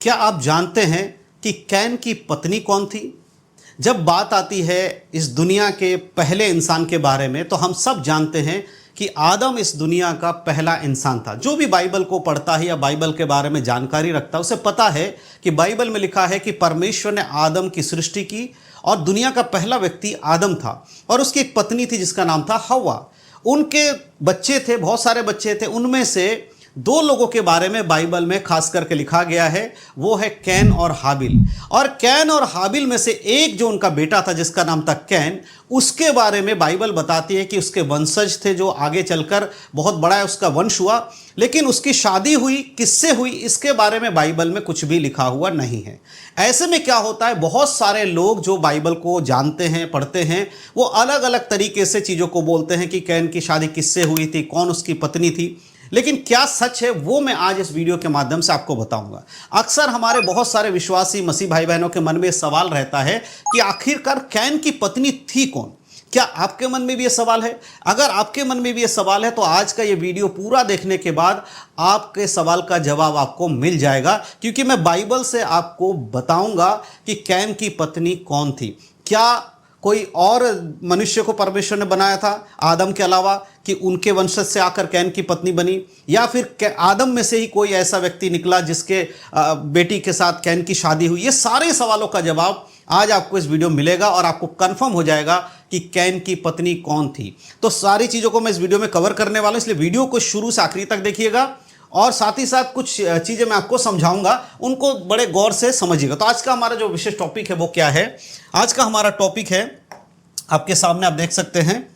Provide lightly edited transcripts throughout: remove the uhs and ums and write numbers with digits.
क्या आप जानते हैं कि कैन की पत्नी कौन थी? जब बात आती है इस दुनिया के पहले इंसान के बारे में तो हम सब जानते हैं कि आदम इस दुनिया का पहला इंसान था। जो भी बाइबल को पढ़ता है या बाइबल के बारे में जानकारी रखता है उसे पता है कि बाइबल में लिखा है कि परमेश्वर ने आदम की सृष्टि की और दुनिया का पहला व्यक्ति आदम था और उसकी एक पत्नी थी जिसका नाम था हव्वा। उनके बच्चे थे, बहुत सारे बच्चे थे। उनमें से दो लोगों के बारे में बाइबल में खास करके लिखा गया है, वो है कैन और हाबिल। और कैन और हाबिल में से एक जो उनका बेटा था जिसका नाम था कैन, उसके बारे में बाइबल बताती है कि उसके वंशज थे जो आगे चलकर बहुत बड़ा उसका वंश हुआ। लेकिन उसकी शादी हुई किससे हुई इसके बारे में बाइबल में कुछ भी लिखा हुआ नहीं है। ऐसे में क्या होता है, बहुत सारे लोग जो बाइबल को जानते हैं, पढ़ते हैं, वो अलग अलग तरीके से चीज़ों को बोलते हैं कि कैन की शादी किससे हुई थी, कौन उसकी पत्नी थी। लेकिन क्या सच है वो मैं आज इस वीडियो के माध्यम से आपको बताऊंगा। अक्सर हमारे बहुत सारे विश्वासी मसीह भाई बहनों के मन में सवाल रहता है कि आखिरकार कैन की पत्नी थी कौन। क्या आपके मन में भी ये सवाल है? अगर आपके मन में भी ये सवाल है तो आज का ये वीडियो पूरा देखने के बाद आपके सवाल का जवाब आपको मिल जाएगा, क्योंकि मैं बाइबल से आपको बताऊंगा कि कैन की पत्नी कौन थी। क्या कोई और मनुष्य को परमेश्वर ने बनाया था आदम के अलावा कि उनके वंशज से आकर कैन की पत्नी बनी, या फिर आदम में से ही कोई ऐसा व्यक्ति निकला जिसके बेटी के साथ कैन की शादी हुई? ये सारे सवालों का जवाब आज आपको इस वीडियो में मिलेगा और आपको कंफर्म हो जाएगा कि कैन की पत्नी कौन थी। तो सारी चीज़ों को मैं इस वीडियो में कवर करने वाला हूं, इसलिए वीडियो को शुरू से आखिरी तक देखिएगा और साथ ही साथ कुछ चीज़ें मैं आपको समझाऊंगा, उनको बड़े गौर से समझिएगा। तो आज का हमारा जो विशेष टॉपिक है वो क्या है? आज का हमारा टॉपिक है, आपके सामने आप देख सकते हैं,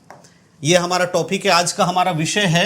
ये हमारा टॉपिक है। आज का हमारा विषय है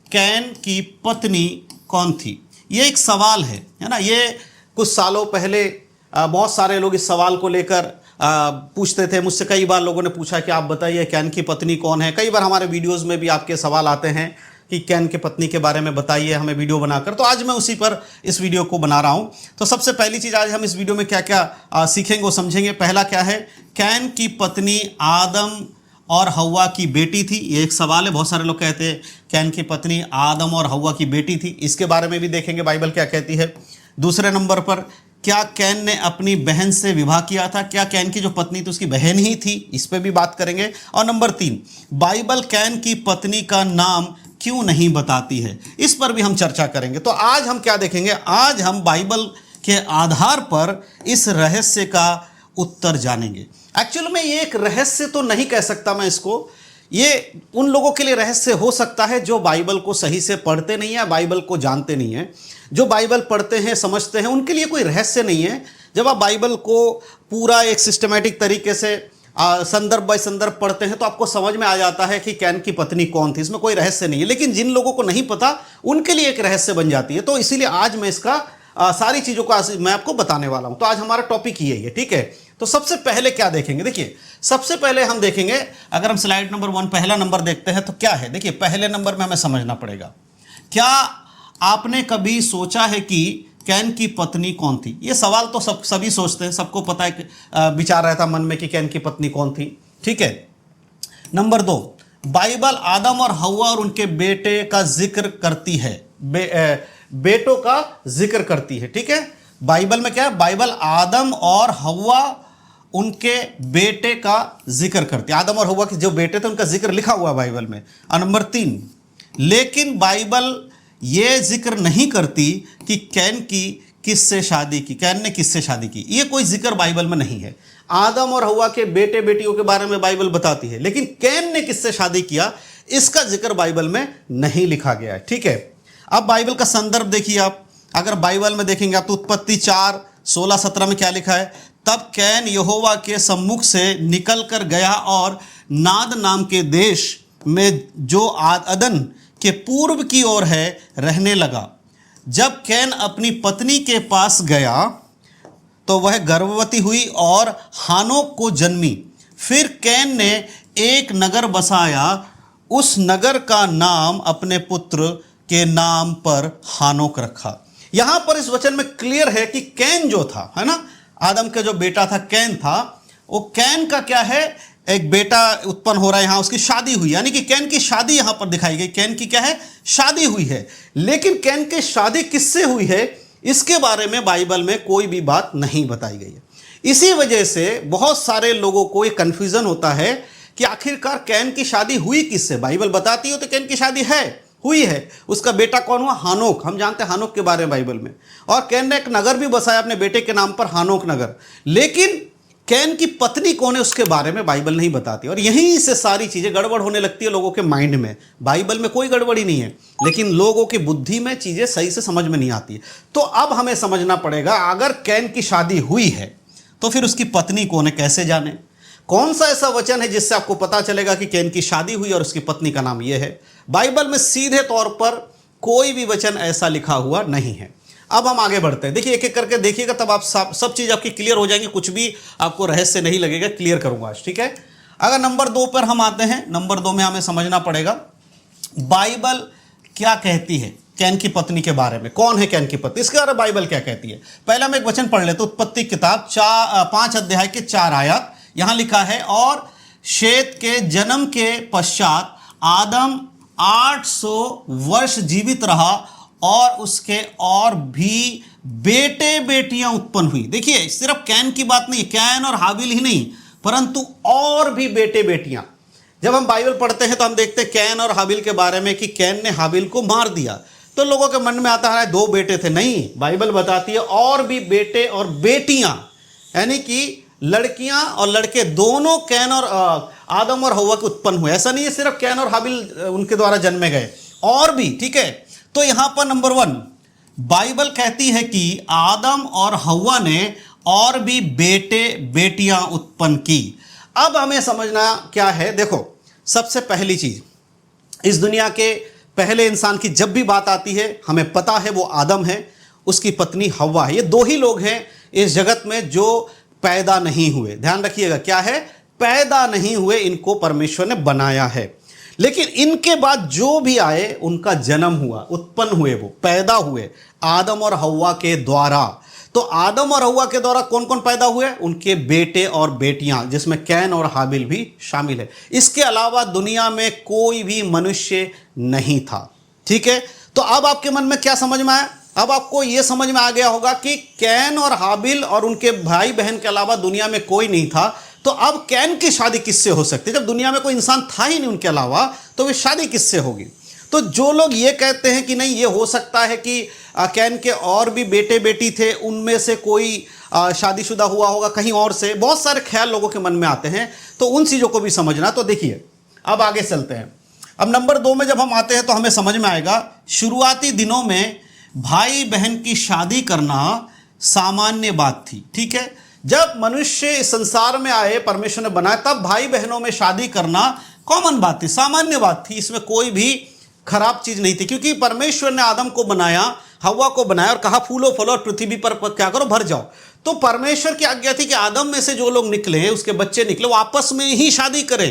कैन की पत्नी कौन थी। ये एक सवाल है ना। ये कुछ सालों पहले बहुत सारे लोग इस सवाल को लेकर पूछते थे। मुझसे कई बार लोगों ने पूछा कि आप बताइए कैन की पत्नी कौन है। कई बार हमारे वीडियोस में भी आपके सवाल आते हैं कि कैन की पत्नी के बारे में बताइए हमें वीडियो बनाकर। तो आज मैं उसी पर इस वीडियो को बना रहा हूं। तो सबसे पहली चीज़ आज हम इस वीडियो में क्या क्या सीखेंगे वो समझेंगे। पहला क्या है, कैन की पत्नी आदम और हव्वा की बेटी थी। ये एक सवाल है, बहुत सारे लोग कहते हैं कैन की पत्नी आदम और हव्वा की बेटी थी। इसके बारे में भी देखेंगे बाइबल क्या कहती है। दूसरे नंबर पर, क्या कैन ने अपनी बहन से विवाह किया था? क्या कैन की जो पत्नी थी उसकी बहन ही थी? इस पर भी बात करेंगे। और नंबर 3, बाइबल कैन की पत्नी का नाम क्यों नहीं बताती है, इस पर भी हम चर्चा करेंगे। तो आज हम क्या देखेंगे, आज हम बाइबल के आधार पर इस रहस्य का उत्तर जानेंगे। एक्चुअल में ये एक रहस्य तो नहीं कह सकता मैं इसको, ये उन लोगों के लिए रहस्य हो सकता है जो बाइबल को सही से पढ़ते नहीं है, बाइबल को जानते नहीं है। जो बाइबल पढ़ते हैं, समझते हैं, उनके लिए कोई रहस्य नहीं है। जब आप बाइबल को पूरा एक सिस्टमैटिक तरीके से संदर्भ बाय संदर्भ पढ़ते हैं तो आपको समझ में आ जाता है कि कैन की पत्नी कौन थी। इसमें कोई रहस्य नहीं है। लेकिन जिन लोगों को नहीं पता उनके लिए एक रहस्य बन जाती है। तो इसीलिए आज मैं इसका सारी चीज़ों को मैं आपको बताने वाला हूं। तो आज हमारा टॉपिक ये है, ठीक है। तो सबसे पहले क्या देखेंगे, देखिए सबसे पहले हम देखेंगे, अगर हम स्लाइड नंबर 1 पहला नंबर देखते हैं तो क्या है। देखिए पहले नंबर में हमें समझना पड़ेगा, क्या आपने कभी सोचा है कि कैन की पत्नी कौन थी? ये सवाल तो सभी सोचते हैं, सबको पता है, विचार रहता मन में कि कैन की पत्नी कौन थी, ठीक है। नंबर 2, बाइबल आदम और हव्वा और उनके बेटे का जिक्र करती है, बेटों का जिक्र करती है, ठीक है। बाइबल में क्या है, बाइबल आदम और हव्वा उनके बेटे का जिक्र करती है। आदम और हव्वा के जो बेटे थे उनका जिक्र लिखा हुआ है बाइबल में। और नंबर 3, लेकिन बाइबल ये जिक्र नहीं करती कि कैन की किससे शादी की, कैन ने किससे शादी की, ये कोई जिक्र बाइबल में नहीं है। आदम और हव्वा के बेटे बेटियों के बारे में बाइबल बताती है, लेकिन कैन ने किससे शादी किया इसका जिक्र बाइबल में नहीं लिखा गया है, ठीक है। अब बाइबल का संदर्भ देखिए आप, अगर बाइबल में देखेंगे आप तो उत्पत्ति 4:16-17 में क्या लिखा है, तब कैन यहोवा के सम्मुख से निकल कर गया और नाद नाम के देश में जो अदन के पूर्व की ओर है रहने लगा। जब कैन अपनी पत्नी के पास गया तो वह गर्भवती हुई और हानोक को जन्मी। फिर कैन ने एक नगर बसाया, उस नगर का नाम अपने पुत्र के नाम पर हानोक रखा। यहां पर इस वचन में क्लियर है कि कैन जो था, है ना, आदम का जो बेटा था कैन था, वो कैन का क्या है, एक बेटा उत्पन्न हो रहा है, यहां उसकी शादी हुई, यानी कि कैन की शादी यहां पर दिखाई गई। कैन की क्या है, शादी हुई है। लेकिन कैन की शादी किससे हुई है इसके बारे में बाइबल में कोई भी बात नहीं बताई गई है। इसी वजह से बहुत सारे लोगों को ये कन्फ्यूज़न होता है कि आखिरकार कैन की शादी हुई किससे। बाइबल बताती हो तो कैन की शादी हुई है। उसका बेटा कौन हुआ? हानोक। हम जानते हैं हानोक के बारे में बाइबल में। और कैन ने एक नगर भी बसाया अपने बेटे के नाम पर, हानोक नगर। लेकिन कैन की पत्नी कौन है उसके बारे में बाइबल नहीं बताती, और यहीं से सारी चीज़ें गड़बड़ होने लगती है लोगों के माइंड में। बाइबल में कोई गड़बड़ी नहीं है, लेकिन लोगों की बुद्धि में चीज़ें सही से समझ में नहीं आती। तो अब हमें समझना पड़ेगा, अगर कैन की शादी हुई है तो फिर उसकी पत्नी कौन है, कैसे जाने? कौन सा ऐसा वचन है जिससे आपको पता चलेगा कि कैन की शादी हुई और उसकी पत्नी का नाम यह है? बाइबल में सीधे तौर पर कोई भी वचन ऐसा लिखा हुआ नहीं है। अब हम आगे बढ़ते हैं। देखिए, एक एक करके देखिएगा, तब आप सब चीज़ आपकी क्लियर हो जाएंगी। कुछ भी आपको रहस्य नहीं लगेगा, क्लियर करूंगा आज, ठीक है। अगर नंबर 2 पर हम आते हैं, नंबर 2 में हमें समझना पड़ेगा बाइबल क्या कहती है कैन की पत्नी के बारे में। कौन है कैन की पत्नी, इसके बारे में बाइबल क्या कहती है। पहले हम एक वचन पढ़ लेते, उत्पत्ति किताब 5 अध्याय के 4 आयत। यहां लिखा है, और शेत के जन्म के पश्चात आदम 800 वर्ष जीवित रहा और उसके और भी बेटे बेटियां उत्पन्न हुई। देखिए, सिर्फ कैन की बात नहीं, कैन और हाबिल ही नहीं, परंतु और भी बेटे बेटियां। जब हम बाइबल पढ़ते हैं तो हम देखते हैं कैन और हाबिल के बारे में कि कैन ने हाबिल को मार दिया, तो लोगों के मन में आता है 2 बेटे थे। नहीं, बाइबल बताती है और भी बेटे और बेटियां, यानी कि लड़कियां और लड़के दोनों कैन और आदम और हव्वा के उत्पन्न हुए। ऐसा नहीं है सिर्फ कैन और हाबिल उनके द्वारा जन्मे गए, और भी, ठीक है। तो यहां पर नंबर 1 बाइबल कहती है कि आदम और हव्वा ने और भी बेटे बेटियां उत्पन्न की। अब हमें समझना क्या है, देखो, सबसे पहली चीज, इस दुनिया के पहले इंसान की जब भी बात आती है हमें पता है वो आदम है, उसकी पत्नी हव्वा है। ये 2 ही लोग हैं इस जगत में जो पैदा नहीं हुए। ध्यान रखिएगा, क्या है? पैदा नहीं हुए, इनको परमेश्वर ने बनाया है। लेकिन इनके बाद जो भी आए उनका जन्म हुआ, उत्पन्न हुए, वो पैदा हुए आदम और हव्वा के द्वारा। तो आदम और हव्वा के द्वारा कौन कौन पैदा हुए? उनके बेटे और बेटियां, जिसमें कैन और हाबिल भी शामिल है। इसके अलावा दुनिया में कोई भी मनुष्य नहीं था, ठीक है। तो अब आपके मन में क्या समझ में आया? अब आपको यह समझ में आ गया होगा कि कैन और हाबिल और उनके भाई बहन के अलावा दुनिया में कोई नहीं था। तो अब कैन की शादी किससे हो सकती है? जब दुनिया में कोई इंसान था ही नहीं उनके अलावा, तो वे शादी किससे होगी? तो जो लोग ये कहते हैं कि नहीं, ये हो सकता है कि कैन के और भी बेटे बेटी थे, उनमें से कोई शादीशुदा हुआ होगा कहीं और से, बहुत सारे ख्याल लोगों के मन में आते हैं। तो उन चीज़ों को भी समझना। तो देखिए, अब आगे चलते हैं। अब नंबर 2 में जब हम आते हैं तो हमें समझ में आएगा, शुरुआती दिनों में भाई बहन की शादी करना सामान्य बात थी, ठीक है। जब मनुष्य इस संसार में आए, परमेश्वर ने बनाया, तब भाई बहनों में शादी करना कॉमन बात थी, सामान्य बात थी। इसमें कोई भी खराब चीज नहीं थी, क्योंकि परमेश्वर ने आदम को बनाया, हव्वा को बनाया और कहा फूलो फलो और पृथ्वी पर क्या करो, भर जाओ। तो परमेश्वर की आज्ञा थी कि आदम में से जो लोग निकले, उसके बच्चे निकले, वो आपस में ही शादी करें,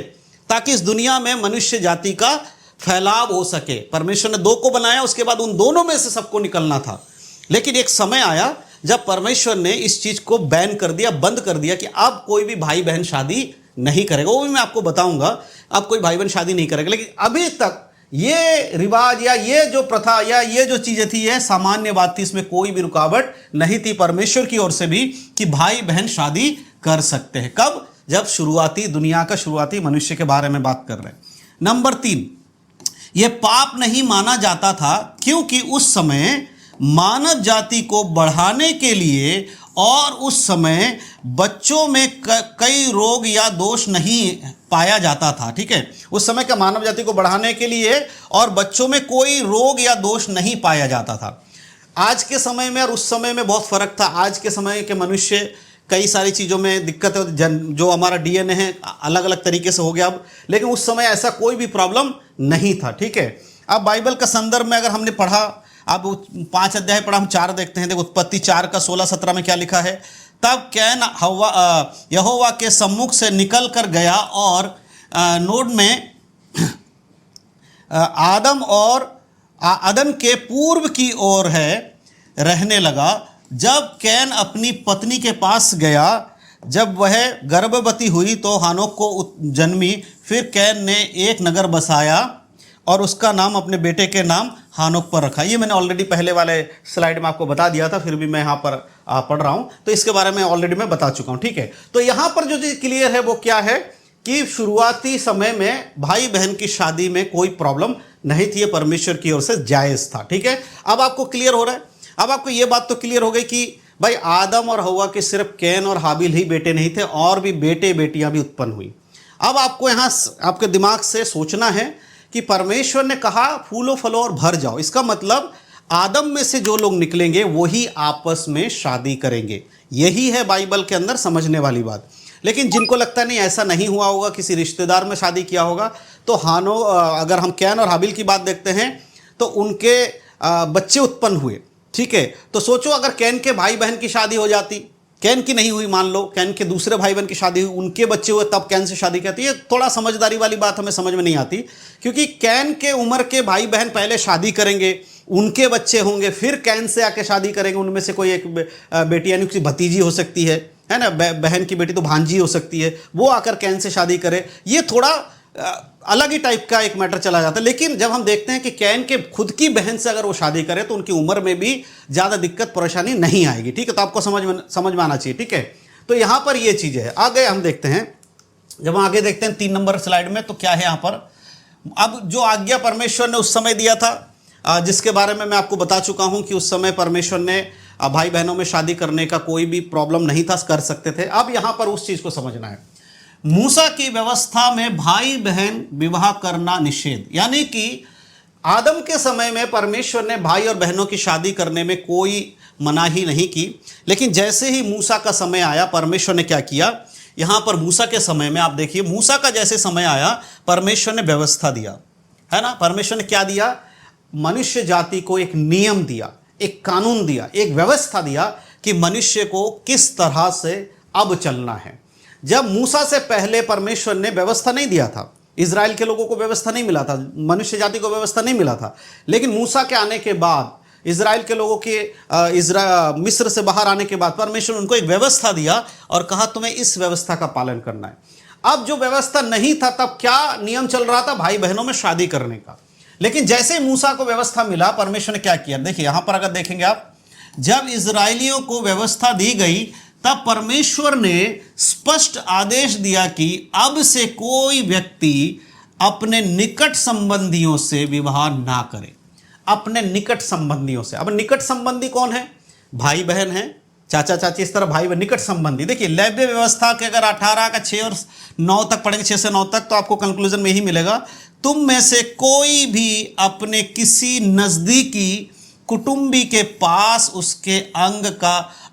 ताकि इस दुनिया में मनुष्य जाति का फैलाव हो सके। परमेश्वर ने 2 को बनाया, उसके बाद उन दोनों में से सबको निकलना था। लेकिन एक समय आया जब परमेश्वर ने इस चीज को बैन कर दिया, बंद कर दिया, कि अब कोई भी भाई बहन शादी नहीं करेगा। वो भी मैं आपको बताऊंगा, अब कोई भाई बहन शादी नहीं करेगा। लेकिन अभी तक ये रिवाज या ये जो प्रथा या ये जो चीजें थी, ये सामान्य बात थी, इसमें कोई भी रुकावट नहीं थी परमेश्वर की ओर से भी कि भाई बहन शादी कर सकते हैं। कब? जब शुरुआती दुनिया का शुरुआती मनुष्य के बारे में बात कर रहे हैं। नंबर 3, यह पाप नहीं माना जाता था, क्योंकि उस समय मानव जाति को बढ़ाने के लिए और उस समय बच्चों में कई रोग या दोष नहीं पाया जाता था, ठीक है। उस समय का मानव जाति को बढ़ाने के लिए और बच्चों में कोई रोग या दोष नहीं पाया जाता था। आज के समय में और उस समय में बहुत फर्क था। आज के समय के मनुष्य कई सारी चीज़ों में दिक्कत है, जो हमारा डीएनए है अलग अलग तरीके से हो गया अब, लेकिन उस समय ऐसा कोई भी प्रॉब्लम नहीं था, ठीक है। अब बाइबल का संदर्भ में अगर हमने पढ़ा, अब 5 अध्याय पढ़ा, हम 4 देखते हैं। देखो, उत्पत्ति 4 का 16-17 में क्या लिखा है? तब कैन यहोवा के सम्मुख से निकल कर गया और नोड में आदम के पूर्व की ओर है रहने लगा। जब कैन अपनी पत्नी के पास गया, जब वह गर्भवती हुई तो हानोक को जन्मी। फिर कैन ने एक नगर बसाया और उसका नाम अपने बेटे के नाम हानोक पर रखा। ये मैंने ऑलरेडी पहले वाले स्लाइड में आपको बता दिया था, फिर भी मैं यहाँ पर पढ़ रहा हूँ, तो इसके बारे में ऑलरेडी मैं बता चुका हूँ, ठीक है। तो यहाँ पर जो चीज़ क्लियर है वो क्या है कि शुरुआती समय में भाई बहन की शादी में कोई प्रॉब्लम नहीं थी, ये परमेश्वर की ओर से जायज़ था, ठीक है। अब आपको क्लियर हो रहा है, अब आपको ये बात तो क्लियर हो गई कि भाई आदम और हव्वा के सिर्फ कैन और हाबिल ही बेटे नहीं थे, और भी बेटे बेटियां भी उत्पन्न हुई। अब आपको यहाँ आपके दिमाग से सोचना है कि परमेश्वर ने कहा फूलो फलो और भर जाओ, इसका मतलब आदम में से जो लोग निकलेंगे वही आपस में शादी करेंगे। यही है बाइबल के अंदर समझने वाली बात। लेकिन जिनको लगता नहीं ऐसा नहीं हुआ होगा, किसी रिश्तेदार में शादी किया होगा, तो अगर हम कैन और हाबिल की बात देखते हैं तो उनके बच्चे उत्पन्न हुए, ठीक है। तो सोचो अगर कैन के भाई बहन की शादी हो जाती, कैन की नहीं हुई, मान लो कैन के दूसरे भाई बहन की शादी हुई, उनके बच्चे हुए, तब कैन से शादी करती है। थोड़ा समझदारी वाली बात हमें समझ में नहीं आती, क्योंकि कैन के उम्र के भाई बहन पहले शादी करेंगे, उनके बच्चे होंगे, फिर कैन से आके शादी करेंगे, उनमें से कोई एक बेटी यानी उसकी भतीजी हो सकती है ना, बहन की बेटी तो भांजी हो सकती है, वो आकर कैन से शादी करे। ये थोड़ा अलग ही टाइप का एक मैटर चला जाता है। लेकिन जब हम देखते हैं कि कैन के खुद की बहन से अगर वो शादी करे तो उनकी उम्र में भी ज़्यादा दिक्कत परेशानी नहीं आएगी, ठीक है। तो आपको समझ में आना चाहिए, ठीक है। तो यहाँ पर ये चीज़ है। आगे हम देखते हैं, जब हम आगे देखते हैं 3 नंबर स्लाइड में, तो क्या है यहाँ पर, अब जो आज्ञा परमेश्वर ने उस समय दिया था, जिसके बारे में मैं आपको बता चुका हूँ कि उस समय परमेश्वर ने भाई बहनों में शादी करने का कोई भी प्रॉब्लम नहीं था, कर सकते थे। अब यहाँ पर उस चीज़ को समझना है। मूसा की व्यवस्था में भाई बहन विवाह करना निषेध, यानी कि आदम के समय में परमेश्वर ने भाई और बहनों की शादी करने में कोई मनाही नहीं की। लेकिन जैसे ही मूसा का समय आया, परमेश्वर ने क्या किया, यहाँ पर मूसा के समय में आप देखिए, मूसा का जैसे समय आया परमेश्वर ने व्यवस्था दिया, है ना। परमेश्वर ने क्या दिया, मनुष्य जाति को एक नियम दिया, एक कानून दिया, एक व्यवस्था दिया कि मनुष्य को किस तरह से अब चलना है। जब मूसा से पहले परमेश्वर ने व्यवस्था नहीं दिया था, इजराइल के लोगों को व्यवस्था नहीं मिला था, मनुष्य जाति को व्यवस्था नहीं मिला था। लेकिन मूसा के आने के बाद, इजराइल के लोगों के मिस्र से बाहर आने के बाद परमेश्वर ने उनको एक व्यवस्था दिया और कहा तुम्हें इस व्यवस्था का पालन करना है। अब जो व्यवस्था नहीं था, तब क्या नियम चल रहा था, भाई बहनों में शादी करने का। लेकिन जैसे मूसा को व्यवस्था मिला, परमेश्वर ने क्या किया, देखिए यहां पर अगर देखेंगे आप, जब इजराइलियों को व्यवस्था दी गई तब परमेश्वर ने स्पष्ट आदेश दिया कि अब से कोई व्यक्ति अपने निकट संबंधियों से विवाह ना करे, अपने निकट संबंधियों से। अब निकट संबंधी कौन है, भाई बहन है, चाचा चाची, इस तरह भाई बहन निकट संबंधी। देखिए लेव्य व्यवस्था के अगर 18 का 6 और 9 तक पढ़ेंगे, 6 से 9 तक, तो आपको कंक्लूजन में यही मिलेगा, तुम में से कोई भी अपने किसी नजदीकी कुटुंबी के पास उसके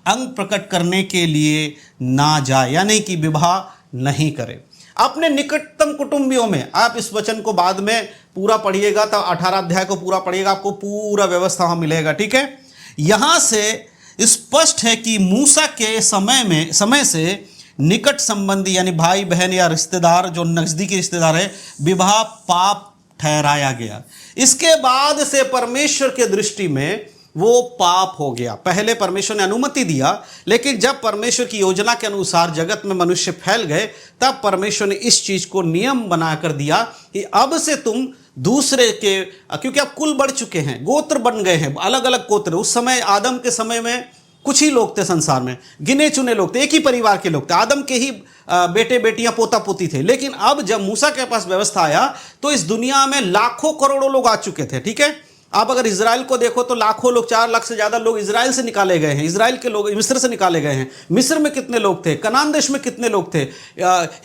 अंग प्रकट करने के लिए ना जाए, यानी कि विवाह नहीं करे। अपने निकटतम कुटुंबियों में, आप इस वचन को बाद में पूरा पढ़िएगा, तो 18 अध्याय को पूरा पढ़िएगा, आपको पूरा व्यवस्था वहां मिलेगा, ठीक है। यहां से स्पष्ट है कि मूसा के समय से निकट संबंधी यानी भाई बहन या रिश्तेदार, जो नजदीकी रिश्तेदार है, विवाह पाप ठहराया गया। इसके बाद से परमेश्वर के दृष्टि में वो पाप हो गया। पहले परमेश्वर ने अनुमति दिया, लेकिन जब परमेश्वर की योजना के अनुसार जगत में मनुष्य फैल गए, तब परमेश्वर ने इस चीज को नियम बनाकर दिया कि अब से तुम दूसरे के, क्योंकि अब कुल बढ़ चुके हैं, गोत्र बन गए हैं, अलग अलग गोत्र। उस समय आदम के समय में कुछ ही लोग थे संसार में, गिने चुने लोग थे, एक ही परिवार के लोग थे, आदम के ही बेटे बेटियां पोता पोती थे। लेकिन अब जब मूसा के पास व्यवस्था आया तो इस दुनिया में लाखों करोड़ों लोग आ चुके थे, ठीक है। आप अगर इजराइल को देखो तो लाखों लोग, 4 लाख से ज्यादा लोग इजराइल से निकाले गए हैं, इजराइल के लोग मिस्र से निकाले गए हैं। मिस्र में कितने लोग थे, कनान देश में कितने लोग थे,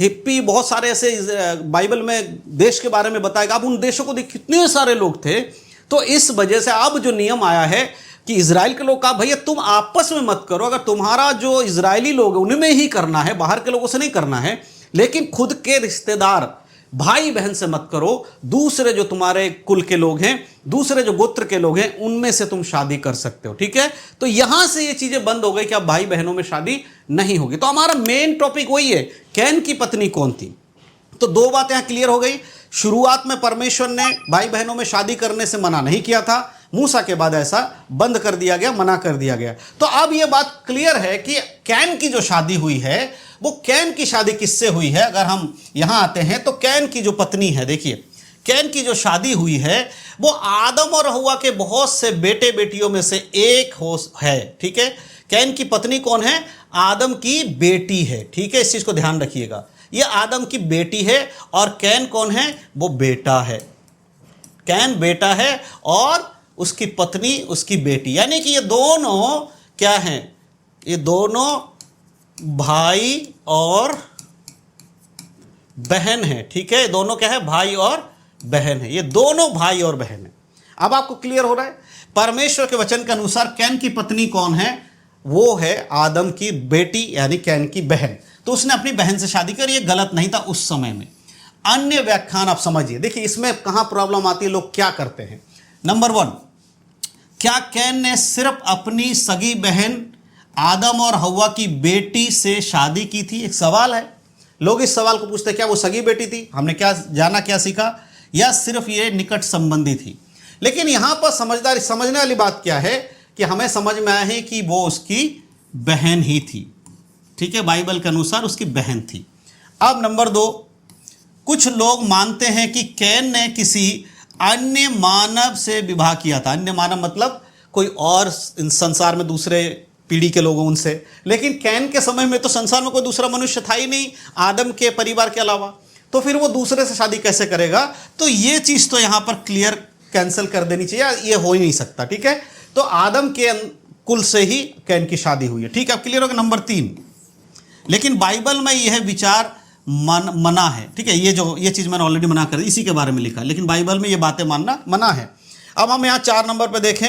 हिप्पी, बहुत सारे ऐसे बाइबल में देश के बारे में बताएगा। अब उन देशों को देख कितने सारे लोग थे। तो इस वजह से अब जो नियम आया है कि इजराइल के लोग कहा भैया तुम आपस में मत करो, अगर तुम्हारा जो इजरायली लोग है उनमें ही करना है, बाहर के लोगों से नहीं करना है। लेकिन खुद के रिश्तेदार भाई बहन से मत करो, दूसरे जो तुम्हारे कुल के लोग हैं, दूसरे जो गोत्र के लोग हैं, उनमें से तुम शादी कर सकते हो, ठीक है। तो यहां से ये चीजें बंद हो गई कि अब भाई बहनों में शादी नहीं होगी। तो हमारा मेन टॉपिक वही है, कैन की पत्नी कौन थी। तो 2 बातें यहां क्लियर हो गई। शुरुआत में परमेश्वर ने भाई बहनों में शादी करने से मना नहीं किया था, मूसा के बाद ऐसा बंद कर दिया गया, मना कर दिया गया। तो अब यह बात क्लियर है कि कैन की जो शादी हुई है, वो कैन की शादी किससे हुई है। अगर हम यहां आते हैं तो कैन की जो पत्नी है, देखिए कैन की जो शादी हुई है वो आदम और हव्वा के बहुत से बेटे बेटियों में से एक है, ठीक है। कैन की पत्नी कौन है? आदम की बेटी है, ठीक है। इस चीज को ध्यान रखिएगा, ये आदम की बेटी है और कैन कौन है? वो बेटा है। कैन बेटा है और उसकी पत्नी उसकी बेटी, यानी कि ये दोनों क्या हैं? ये दोनों भाई और बहन है, ठीक है। दोनों क्या है? भाई और बहन है। ये दोनों भाई और बहन है। अब आपको क्लियर हो रहा है? परमेश्वर के वचन के अनुसार कैन की पत्नी कौन है? वो है आदम की बेटी, यानी कैन की बहन। तो उसने अपनी बहन से शादी करी, ये गलत नहीं था उस समय में। अन्य व्याख्यान आप समझिए। देखिए इसमें कहां प्रॉब्लम आती है, लोग क्या करते हैं। नंबर 1, क्या कैन ने सिर्फ अपनी सगी बहन आदम और हव्वा की बेटी से शादी की थी? एक सवाल है। लोग इस सवाल को पूछते हैं, क्या वो सगी बेटी थी? हमने क्या जाना, क्या सीखा, या सिर्फ ये निकट संबंधी थी? लेकिन यहां पर समझने वाली बात क्या है कि हमें समझ में आया है कि वो उसकी बहन ही थी, ठीक है। बाइबल के अनुसार उसकी बहन थी। अब नंबर 2, कुछ लोग मानते हैं कि कैन ने किसी अन्य मानव से विवाह किया था। अन्य मानव मतलब कोई और संसार में दूसरे पीढ़ी के लोगों उनसे। लेकिन कैन के समय में तो संसार में कोई दूसरा मनुष्य था ही नहीं आदम के परिवार के अलावा, तो फिर वो दूसरे से शादी कैसे करेगा? तो ये चीज तो यहां पर क्लियर कैंसिल कर देनी चाहिए, ये हो ही नहीं सकता, ठीक है। तो आदम के कुल से ही कैन की शादी हुई है, ठीक है। अब क्लियर होगा। नंबर 3, लेकिन बाइबल में यह विचार मना है, ठीक है। ये चीज मैंने ऑलरेडी मना कर दी, इसी के बारे में लिखा है, लेकिन बाइबल में ये बातें मानना मना है। अब हम यहाँ 4 नंबर पर देखें।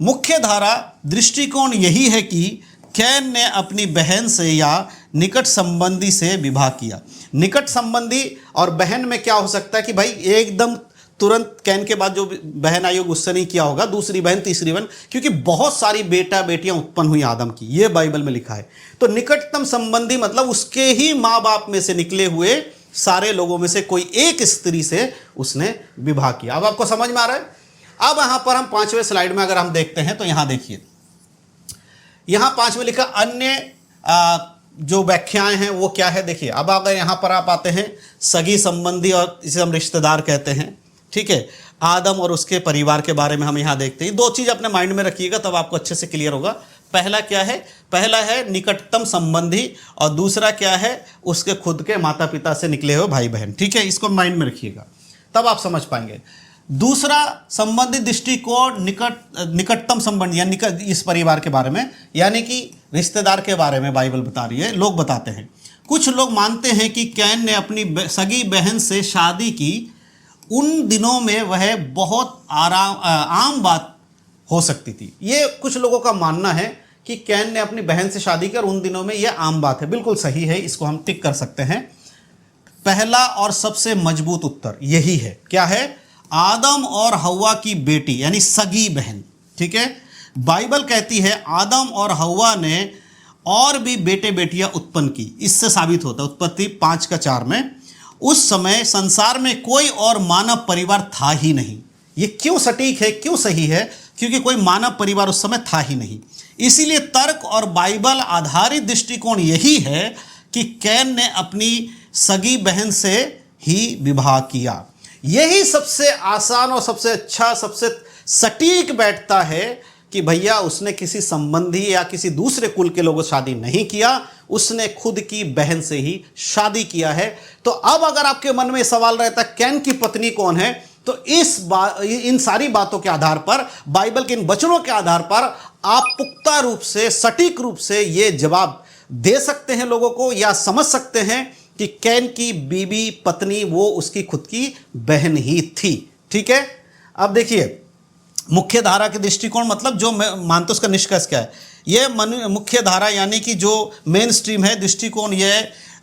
मुख्य धारा दृष्टिकोण यही है कि कैन ने अपनी बहन से या निकट संबंधी से विवाह किया। निकट संबंधी और बहन में क्या हो सकता है कि भाई एकदम तुरंत कैन के बाद जो बहन आई होगी उससे नहीं किया होगा, दूसरी बहन, तीसरी बहन, क्योंकि बहुत सारी बेटा बेटियां उत्पन्न हुई आदम की, ये बाइबल में लिखा है। तो निकटतम संबंधी मतलब उसके ही माँ बाप में से निकले हुए सारे लोगों में से कोई एक स्त्री से उसने विवाह किया। अब आपको समझ में आ रहा है? अब यहां पर हम 5वें स्लाइड में अगर हम देखते हैं तो यहां देखिए, यहां 5 में लिखा अन्य जो व्याख्याएं हैं वो क्या है। देखिए अब अगर यहां पर आप आते हैं, सगी संबंधी और इसे हम रिश्तेदार कहते हैं, ठीक है। आदम और उसके परिवार के बारे में हम यहां देखते हैं। 2 चीज अपने माइंड में रखिएगा तब आपको अच्छे से क्लियर होगा। पहला क्या है? पहला है निकटतम संबंधी और दूसरा क्या है? उसके खुद के माता पिता से निकले हुए भाई बहन, ठीक है। इसको माइंड में रखिएगा तब आप समझ पाएंगे। दूसरा संबंधित दृष्टिकोण निकटतम संबंध या निकट इस परिवार के बारे में, यानी कि रिश्तेदार के बारे में बाइबल बता रही है। लोग बताते हैं, कुछ लोग मानते हैं कि कैन ने अपनी सगी बहन से शादी की। उन दिनों में वह बहुत आम बात हो सकती थी। ये कुछ लोगों का मानना है कि कैन ने अपनी बहन से शादी की और उन दिनों में यह आम बात है। बिल्कुल सही है, इसको हम टिक कर सकते हैं। पहला और सबसे मजबूत उत्तर यही है। क्या है? आदम और हव्वा की बेटी यानी सगी बहन, ठीक है। बाइबल कहती है आदम और हव्वा ने और भी बेटे बेटियां उत्पन्न की। इससे साबित होता है उत्पत्ति 5:4 में, उस समय संसार में कोई और मानव परिवार था ही नहीं। ये क्यों सटीक है, क्यों सही है? क्योंकि कोई मानव परिवार उस समय था ही नहीं। इसीलिए तर्क और बाइबल आधारित दृष्टिकोण यही है कि कैन ने अपनी सगी बहन से ही विवाह किया। यही सबसे आसान और सबसे अच्छा, सबसे सटीक बैठता है कि भैया उसने किसी संबंधी या किसी दूसरे कुल के लोगों से शादी नहीं किया, उसने खुद की बहन से ही शादी किया है। तो अब अगर आपके मन में सवाल रहता है कैन की पत्नी कौन है, तो इन सारी बातों के आधार पर, बाइबल के इन वचनों के आधार पर आप पुख्ता रूप से, सटीक रूप से ये जवाब दे सकते हैं लोगों को, या समझ सकते हैं कि कैन की बीबी पत्नी वो उसकी खुद की बहन ही थी, ठीक है। अब देखिए मुख्य धारा के दृष्टिकोण मतलब जो मैं मानता हूं उसका निष्कर्ष क्या है। ये मुख्य धारा यानी कि जो मेन स्ट्रीम है दृष्टिकोण, ये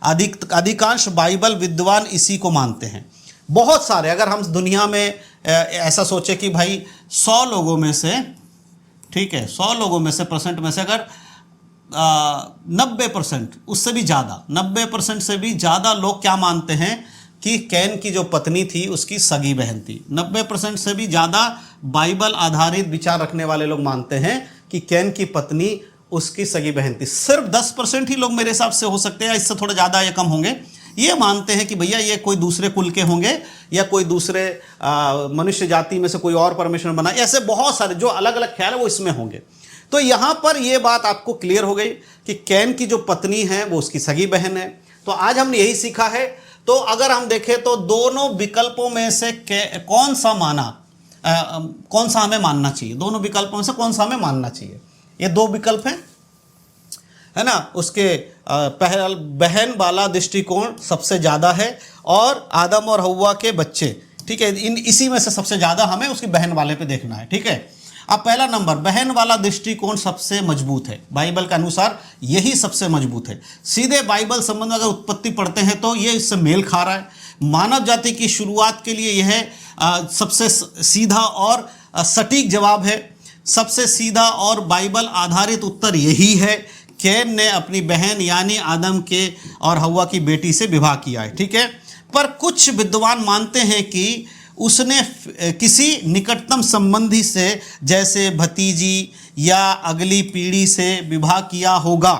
अधिकांश बाइबल विद्वान इसी को मानते हैं। बहुत सारे, अगर हम दुनिया में ऐसा सोचे कि भाई 100 लोगों में से, ठीक है, 100 लोगों में से परसेंट में से अगर 90%, उससे भी ज़्यादा, 90% से भी ज़्यादा लोग क्या मानते हैं कि कैन की जो पत्नी थी उसकी सगी बहन थी। 90% से भी ज़्यादा बाइबल आधारित विचार रखने वाले लोग मानते हैं कि कैन की पत्नी उसकी सगी बहन थी। सिर्फ 10% ही लोग मेरे हिसाब से हो सकते हैं, इससे थोड़ा ज़्यादा या कम होंगे, ये मानते हैं कि भैया ये कोई दूसरे कुल के होंगे या कोई दूसरे मनुष्य जाति में से कोई और परमेश्वर बना, ऐसे बहुत सारे जो अलग अलग ख्याल है वो इसमें होंगे। तो यहाँ पर ये बात आपको क्लियर हो गई कि कैन की जो पत्नी है वो उसकी सगी बहन है। तो आज हमने यही सीखा है। तो अगर हम देखें तो दोनों विकल्पों में से कौन सा हमें मानना चाहिए, दोनों विकल्पों में से कौन सा हमें मानना चाहिए? ये दो विकल्प हैं, है ना। उसके पहला बहन वाला दृष्टिकोण सबसे ज़्यादा है और आदम और हव्वा के बच्चे, ठीक है, इसी में से सबसे ज़्यादा हमें उसकी बहन वाले पे देखना है, ठीक है। अब पहला नंबर, बहन वाला दृष्टिकोण सबसे मजबूत है, बाइबल के अनुसार यही सबसे मजबूत है। सीधे बाइबल संबंध में अगर उत्पत्ति पढ़ते हैं तो ये इससे मेल खा रहा है। मानव जाति की शुरुआत के लिए यह सबसे सीधा और सटीक जवाब है। सबसे सीधा और बाइबल आधारित उत्तर यही है। कैन ने अपनी बहन यानी आदम के और हव्वा की बेटी से विवाह किया है, ठीक है। पर कुछ विद्वान मानते हैं कि उसने किसी निकटतम संबंधी से जैसे भतीजी या अगली पीढ़ी से विवाह किया होगा,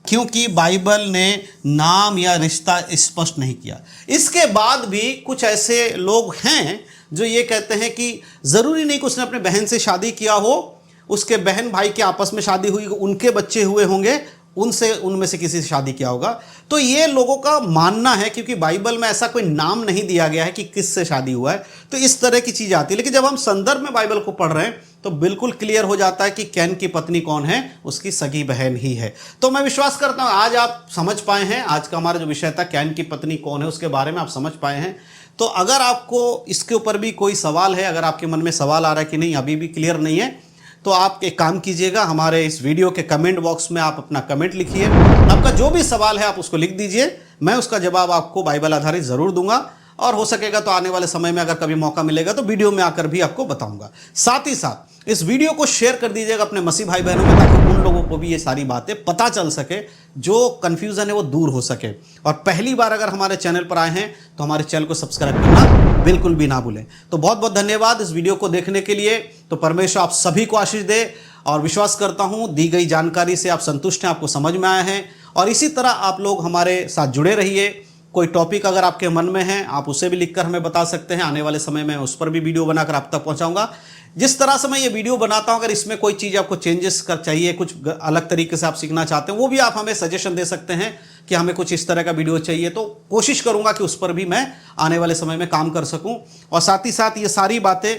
क्योंकि बाइबल ने नाम या रिश्ता स्पष्ट नहीं किया। इसके बाद भी कुछ ऐसे लोग हैं जो ये कहते हैं कि ज़रूरी नहीं कि उसने अपने बहन से शादी किया हो, उसके बहन भाई के आपस में शादी हुई, उनके बच्चे हुए होंगे, उनमें से किसी से शादी किया होगा। तो ये लोगों का मानना है, क्योंकि बाइबल में ऐसा कोई नाम नहीं दिया गया है कि किससे शादी हुआ है, तो इस तरह की चीज़ आती है। लेकिन जब हम संदर्भ में बाइबल को पढ़ रहे हैं तो बिल्कुल क्लियर हो जाता है कि कैन की पत्नी कौन है, उसकी सगी बहन ही है। तो मैं विश्वास करता हूँ आज आप समझ पाए हैं। आज का हमारा जो विषय था कैन की पत्नी कौन है, उसके बारे में आप समझ पाए हैं। तो अगर आपको इसके ऊपर भी कोई सवाल है, अगर आपके मन में सवाल आ रहा है कि नहीं अभी भी क्लियर नहीं है, तो आप एक काम कीजिएगा, हमारे इस वीडियो के कमेंट बॉक्स में आप अपना कमेंट लिखिए। आपका जो भी सवाल है आप उसको लिख दीजिए, मैं उसका जवाब आपको बाइबल आधारित ज़रूर दूंगा, और हो सकेगा तो आने वाले समय में अगर कभी मौका मिलेगा तो वीडियो में आकर भी आपको बताऊंगा। साथ ही साथ इस वीडियो को शेयर कर दीजिएगा अपने मसीह भाई बहनों में, ताकि उन लोगों को भी ये सारी बातें पता चल सके, जो कन्फ्यूज़न है वो दूर हो सके। और पहली बार अगर हमारे चैनल पर आए हैं तो हमारे चैनल को सब्सक्राइब करना बिल्कुल भी ना भूलें। तो बहुत बहुत धन्यवाद इस वीडियो को देखने के लिए। तो परमेश्वर आप सभी को आशीष दे, और विश्वास करता हूँ दी गई जानकारी से आप संतुष्ट हैं, आपको समझ में आया है। और इसी तरह आप लोग हमारे साथ जुड़े रहिए। कोई टॉपिक अगर आपके मन में है आप उसे भी लिखकर हमें बता सकते हैं, आने वाले समय में उस पर भी वीडियो बनाकर आप तक पहुंचाऊंगा। जिस तरह से मैं ये वीडियो बनाता हूं, अगर इसमें कोई चीज़ आपको चेंजेस कर चाहिए, कुछ अलग तरीके से आप सीखना चाहते हैं, वो भी आप हमें सजेशन दे सकते हैं कि हमें कुछ इस तरह का वीडियो चाहिए। तो कोशिश करूंगा कि उस पर भी मैं आने वाले समय में काम कर सकूं। और साथ ही साथ ये सारी बातें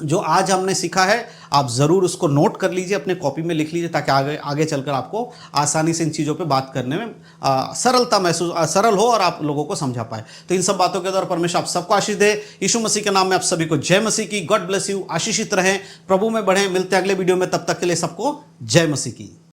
जो आज हमने सीखा है आप ज़रूर उसको नोट कर लीजिए, अपने कॉपी में लिख लीजिए, ताकि आगे चलकर आपको आसानी से इन चीज़ों पे बात करने में सरल हो और आप लोगों को समझा पाए। तो इन सब बातों के द्वारा परमेश्वर आप सबको आशीष दे। यीशु मसीह के नाम में आप सभी को जय मसीह की। God bless you. आशीषित रहें, प्रभु में बढ़ें। मिलते हैं अगले वीडियो में, तब तक के लिए सबको जय मसीह की।